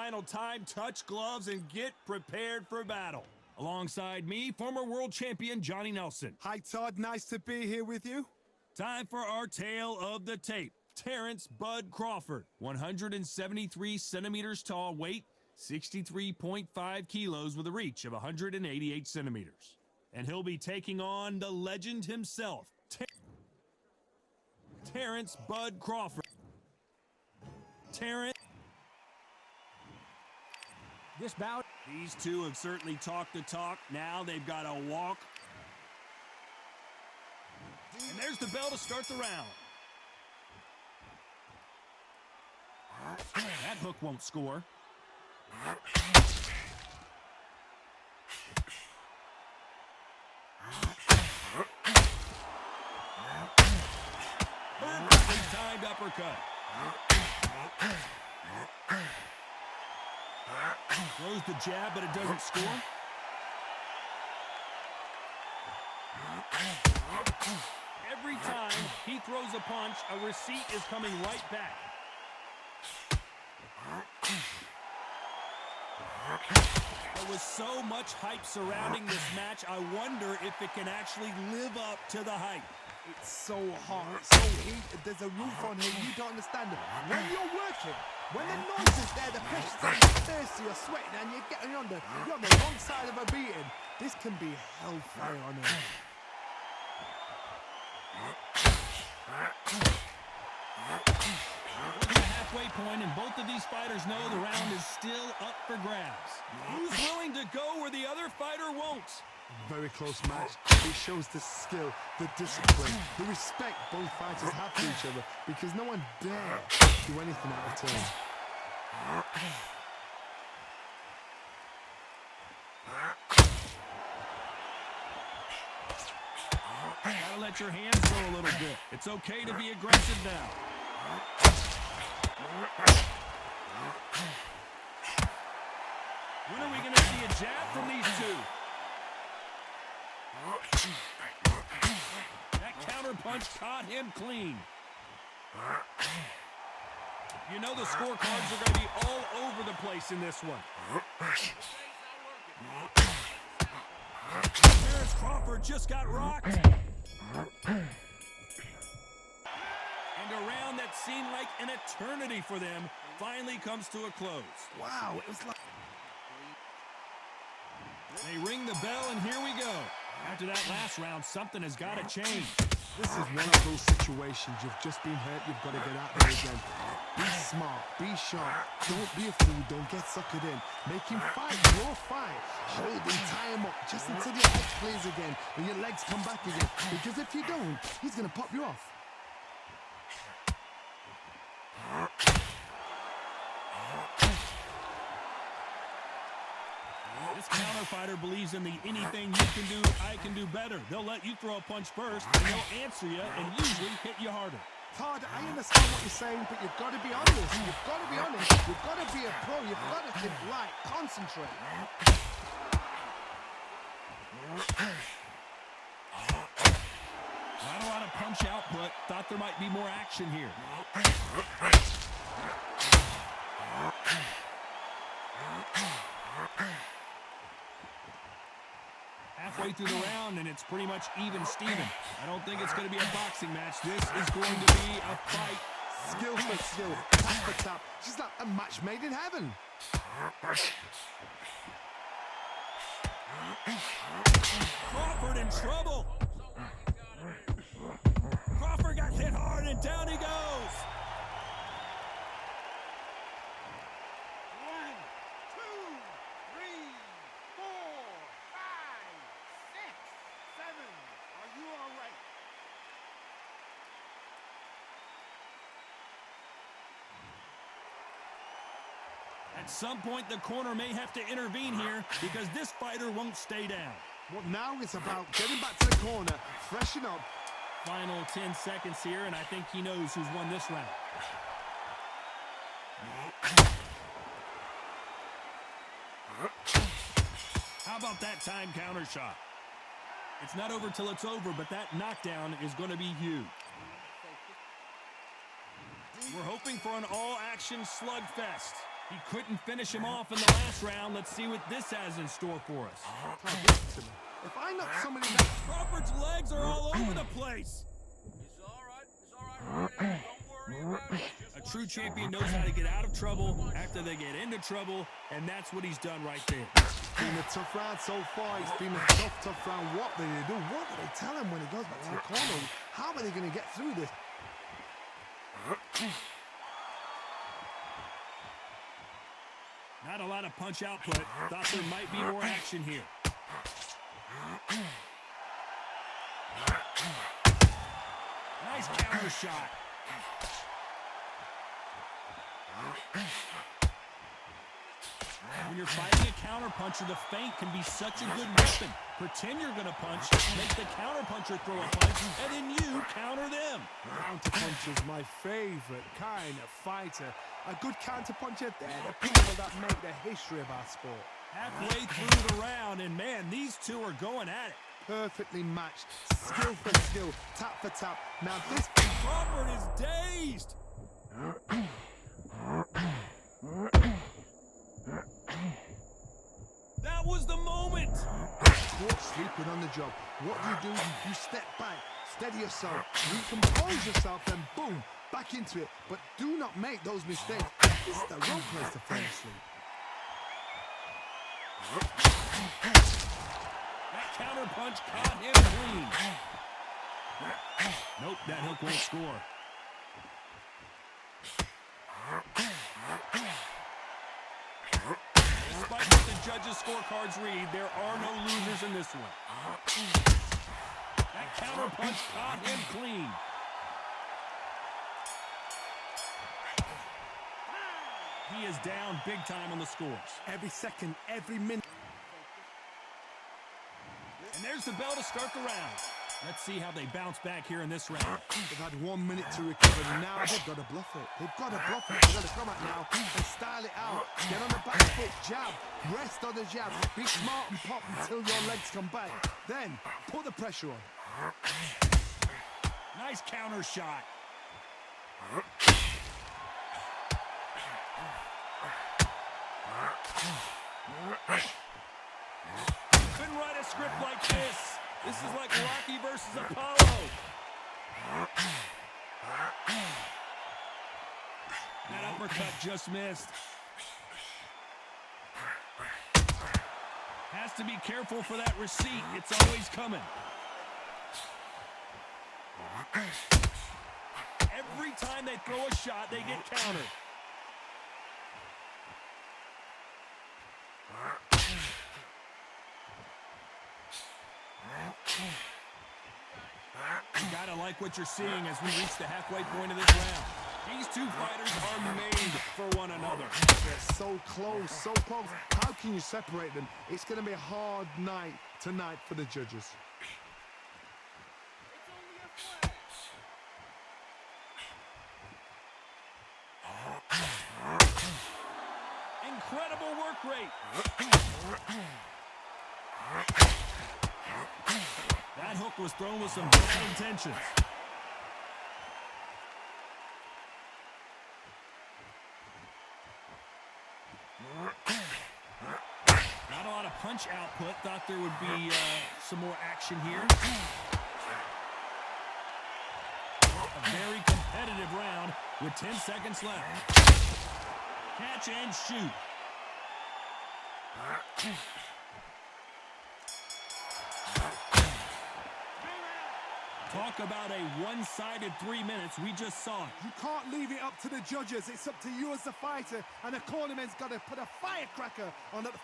final time, touch gloves, and get prepared for battle. Alongside me, former world champion Johnny Nelson. Hi, Todd. Nice to be here with you. Time for our tale of the tape. Terrence Bud Crawford, 173 centimeters tall, weight 63.5 kilos with a reach of 188 centimeters. And he'll be taking on the legend himself, Terrence Bud Crawford. Terrence. This bout. These two have certainly talked the talk. Now they've got to walk. And there's the bell to start the round. That hook won't score. Perfectly timed uppercut. Throws the jab, but it doesn't score. Every time he throws a punch, a receipt is coming right back. There was so much hype surrounding this match, I wonder if it can actually live up to the hype. It's so hot, it's so heated, there's a roof on here, you don't understand it. When you're working, when the noise is there, the pressure's on, you're thirsty, you're sweating, and you're on the wrong side of a beating, this can be hellfire on it. We're at the halfway point, and both of these fighters know the round is still up for grabs. Who's willing to go where the other fighter won't? Very close match. It shows the skill, the discipline, the respect both fighters have for each other, because no one dare do anything out of turn. Gotta let your hands go a little bit. It's okay to be aggressive now. When are we gonna see a jab from these two? That counter punch caught him clean. You know the scorecards are going to be all over the place in this one. Terrence Crawford just got rocked. And a round that seemed like an eternity for them finally comes to a close. Wow, it was like... They ring the bell, and here we go. After that last round, something has got to change. This is one of those situations. You've just been hurt, you've got to get out there again. Be smart, be sharp, don't be a fool, don't get suckered in. Make him fight, your fight. Hold him, tie him up, just until your head plays again and your legs come back again. Because if you don't, he's going to pop you off. This counter fighter believes in the anything you can do, I can do better. They'll let you throw a punch first, and they'll answer you and usually hit you harder. Todd, I understand what you're saying, but you've got to be honest. You've got to be honest. You've got to be a pro. You've got to think light. Concentrate. Not a lot of punch output. Thought there might be more action here. Halfway through the round, and it's pretty much even Steven. I don't think it's going to be a boxing match. This is going to be a fight. Skill for skill, tap for tap. She's like a match made in heaven. Crawford in trouble. Crawford got hit hard, and down he goes. 1, 2, 3, 4, 5, 6, 7. Are you all right? At some point, the corner may have to intervene here because this fighter won't stay down. What now is about getting back to the corner, freshen up. Final 10 seconds here, and I think he knows who's won this round. How about that time counter shot? It's not over till it's over, but that knockdown is going to be huge. We're hoping for an all-action slugfest. He couldn't finish him off in the last round. Let's see what this has in store for us. If I knock somebody down... Crawford's legs are all over the place. It's all right. It's all right. Don't worry about it. A true champion knows how to get out of trouble after they get into trouble, and that's what he's done right there. It's been a tough round so far. It's been a tough round. What do they do? What do they tell him when he goes back to the corner? How are they going to get through this? Not a lot of punch output. Thought there might be more action here. Nice counter shot. When you're fighting a counterpuncher, the feint can be such a good weapon. Pretend you're going to punch, make the counterpuncher throw a punch, and then you counter them. Counterpuncher's my favorite kind of fighter. A good counterpuncher, they're the people that make the history of our sport. Halfway through the round, and man, these two are going at it. Perfectly matched, skill for skill, tap for tap. Now this... Crawford is dazed. That was the moment. Caught sleeping on the job. What do? You step back, steady yourself, recompose yourself, and boom, back into it. But do not make those mistakes. This is the wrong place to fall asleep. That counter punch caught him clean. Nope, that hook won't score. Despite what the judges' scorecards read, there are no losers in this one. That counter punch caught him clean. He is down big time on the scores. Every second, every minute. And there's the bell to start the round. Let's see how they bounce back here in this round. They've had 1 minute to recover. Now they've got to bluff it. They've got to bluff it. They've got to come out now and style it out. Get on the back foot, jab. Rest on the jab. Be smart and pop until your legs come back. Then put the pressure on. Nice counter shot. Couldn't write a script like this. This is like Rocky versus Apollo. That uppercut just missed. Has to be careful for that receipt. It's always coming. Every time they throw a shot, they get countered. You gotta like what you're seeing as we reach the halfway point of this round. These two fighters are made for one another. They're so close, so close. How can you separate them? It's going to be a hard night tonight for the judges. Incredible work rate. That hook was thrown with some bad intentions. Not a lot of punch output. Thought there would be some more action here. A very competitive round with 10 seconds left. Catch and shoot. Talk about a one-sided 3 minutes. We just saw it. You can't leave it up to the judges. It's up to you as the fighter, and the cornerman's got to put a firecracker on it.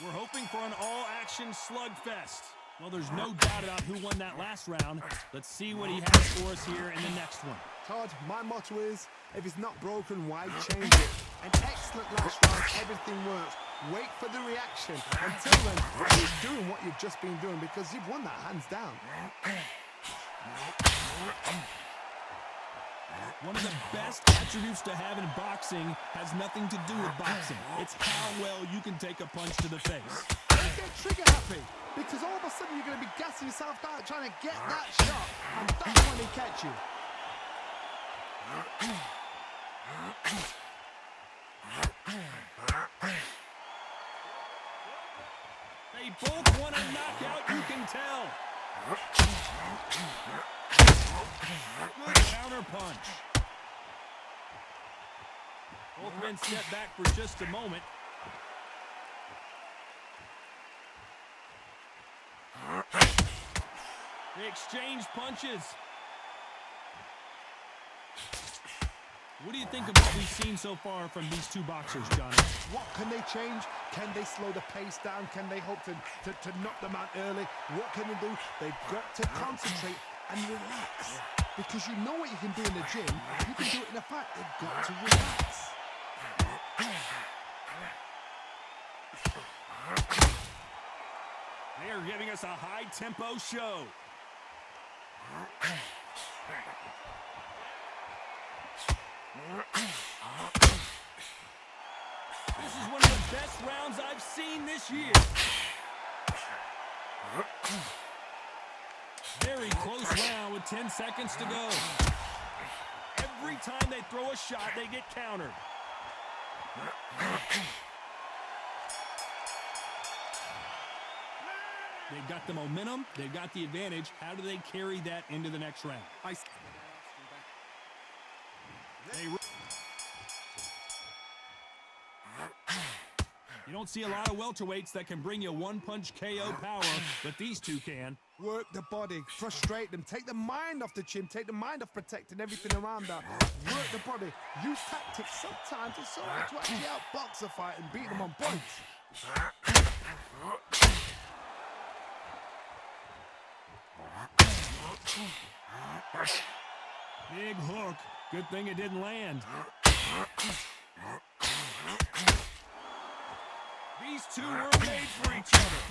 We're hoping for an all-action slugfest. Well, there's no doubt about who won that last round. Let's see what he has for us here in the next one. Todd, my motto is, if it's not broken, why change it? An excellent last round, everything works. Wait for the reaction. Until then, keep doing what you've just been doing because you've won that hands down. One of the best attributes to have in boxing has nothing to do with boxing. It's how well you can take a punch to the face. Don't get trigger happy because all of a sudden you're going to be gassing yourself out trying to get that shot, and that's when they catch you. They both want a knockout, you can tell. Good counter punch. Both men step back for just a moment. They exchange punches. What do you think of what we've seen so far from these two boxers, Johnny? What can they change? Can they slow the pace down? Can they hope to knock them out early? What can they do? They've got to concentrate and relax. Because you know what you can do in the gym. You can do it in a fight. They've got to relax. They are giving us a high-tempo show. This is one of the best rounds I've seen this year. Very close round with 10 seconds to go. Every time they throw a shot, they get countered. They've got the momentum. They've got the advantage. How do they carry that into the next round? You don't see a lot of welterweights that can bring you one-punch KO power, but these two can. Work the body, frustrate them, take the mind off the chin, take the mind off protecting everything around that. Work the body, use tactics. Sometimes it's all right to actually outbox a fight and beat them on points. Big hook. Good thing it didn't land. These two were made for each other.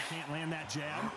Can't land that jab.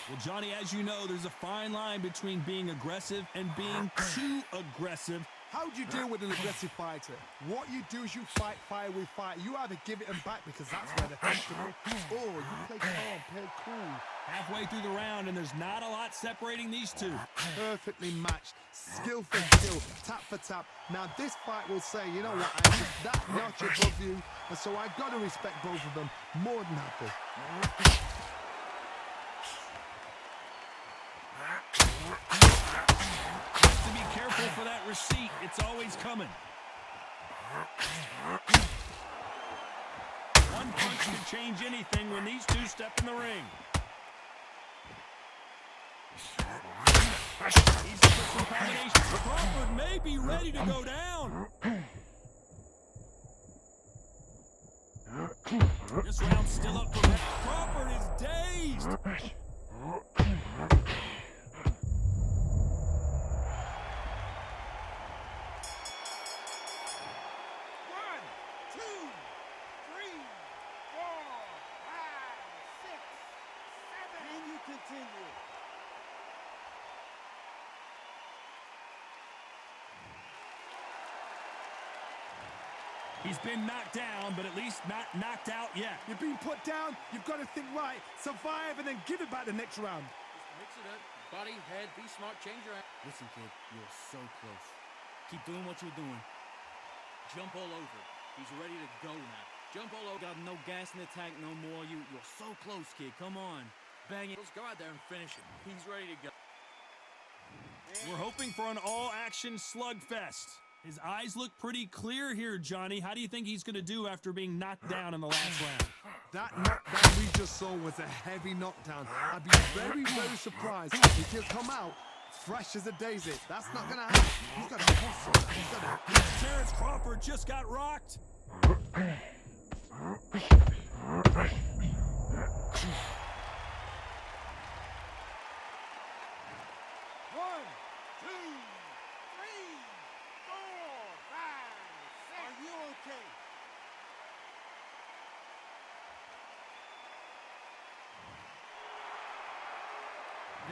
Well, Johnny, as you know, there's a fine line between being aggressive and being too aggressive. How do you deal with an aggressive fighter? What you do is you fight fire with fire. You either give it them back because that's where they're comfortable, or you play calm, play cool. Halfway through the round, and there's not a lot separating these two. Perfectly matched, skill for skill, tap for tap. Now this fight will say, you know what, I'm just that notch above you, and so I got to respect both of them more than happy. To be careful for that receipt, it's always coming. One punch can change anything when these two step in the ring. He's got some combinations. Crawford may be ready to go down. This round's still up for that. Crawford is dazed. He's been knocked down, but at least not knocked out yet. You've been put down, you've got to think right, survive, and then give it back the next round. Just mix it up. Body, head, be smart, change your act. Listen, kid, you're so close. Keep doing what you're doing. Jump all over. He's ready to go now. Jump all over. Got no gas in the tank no more. You're so close, kid. Come on. Bang it. Let's go out there and finish it. He's ready to go. We're hoping for an all-action slugfest. His eyes look pretty clear here, Johnny. How do you think he's going to do after being knocked down in the last round? That knockdown we just saw was a heavy knockdown. I'd be very, very surprised if he'll come out fresh as a daisy. That's not going to happen. He's got to hustle. He's got to... Terrence Crawford just got rocked.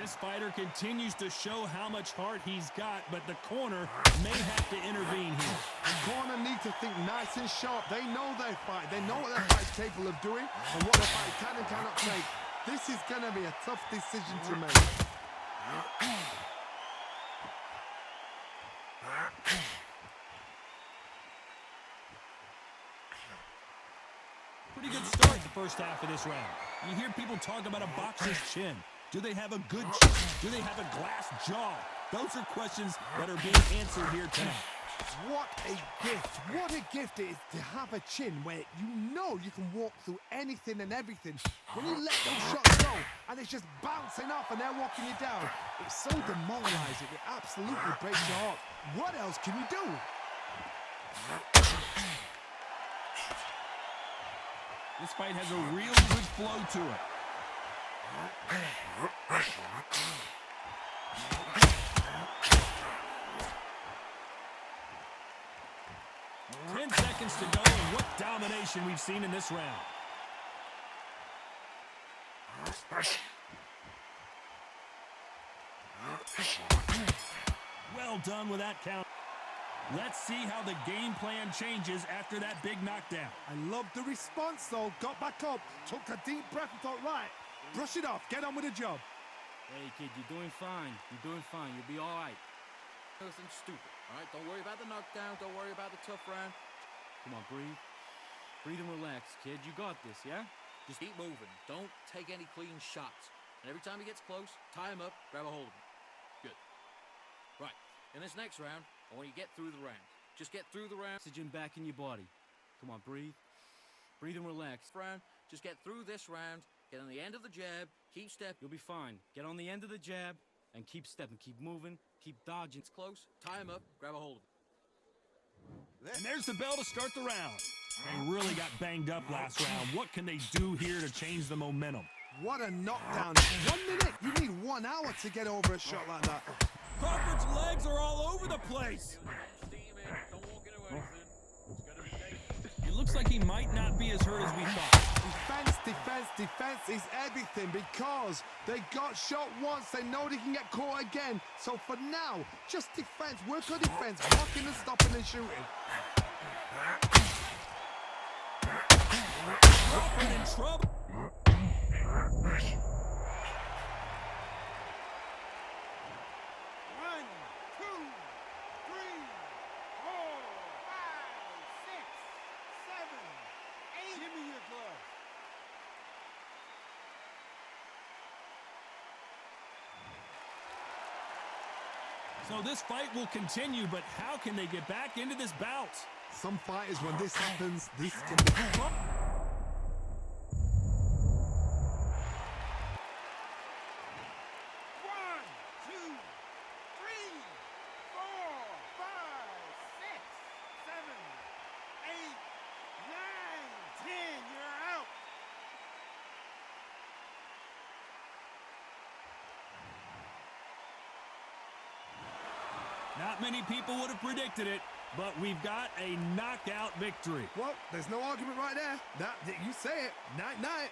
This fighter continues to show how much heart he's got, but the corner may have to intervene here. The corner need to think nice and sharp. They know their fight. They know what their fight's capable of doing and what their fight can and cannot take. This is going to be a tough decision to make. Pretty good start the first half of this round. You hear people talk about a boxer's chin. Do they have a good chin? Do they have a glass jaw? Those are questions that are being answered here tonight. What a gift. What a gift it is to have a chin where you know you can walk through anything and everything. When you let those shots go and it's just bouncing off and they're walking you down, it's so demoralizing. It absolutely breaks your heart. What else can you do? This fight has a real good flow to it. 10 seconds to go, and what domination we've seen in this round. Well done with that count. Let's see how the game plan changes after that big knockdown. I love the response though. Got back up, took a deep breath and thought, right, brush it off, get on with the job. Hey, kid, you're doing fine. You're doing fine. You'll be all right. Nothing stupid, all right? Don't worry about the knockdown. Don't worry about the tough round. Come on, breathe. Breathe and relax, kid. You got this, yeah? Just keep moving. Don't take any clean shots. And every time he gets close, tie him up, grab a hold of him. Good. Right. In this next round, I want you to get through the round. Just get through the round. Oxygen back in your body. Come on, breathe. Breathe and relax. Just get through this round. Get on the end of the jab. Keep stepping. You'll be fine. Get on the end of the jab and keep stepping. Keep moving. Keep dodging. It's close. Tie him up. Grab a hold of him. And there's the bell to start the round. They really got banged up last round. What can they do here to change the momentum? What a knockdown. 1 minute. You need 1 hour to get over a shot like that. Crawford's legs are all over the place. Steam in. Don't walk into anything. It's going to be dangerous. It looks like he might not be as hurt as we thought. Defense, defense, defense is everything because they got shot once. They know they can get caught again. So for now, just defense. Work on defense. Blocking and stopping and shooting. Crawford in trouble. So this fight will continue, but how can they get back into this bout? Some fighters, when this happens, this can be... 10, you're out. Not many people would have predicted it, but we've got a knockout victory. Well, there's no argument right there. That you say it. Night, night.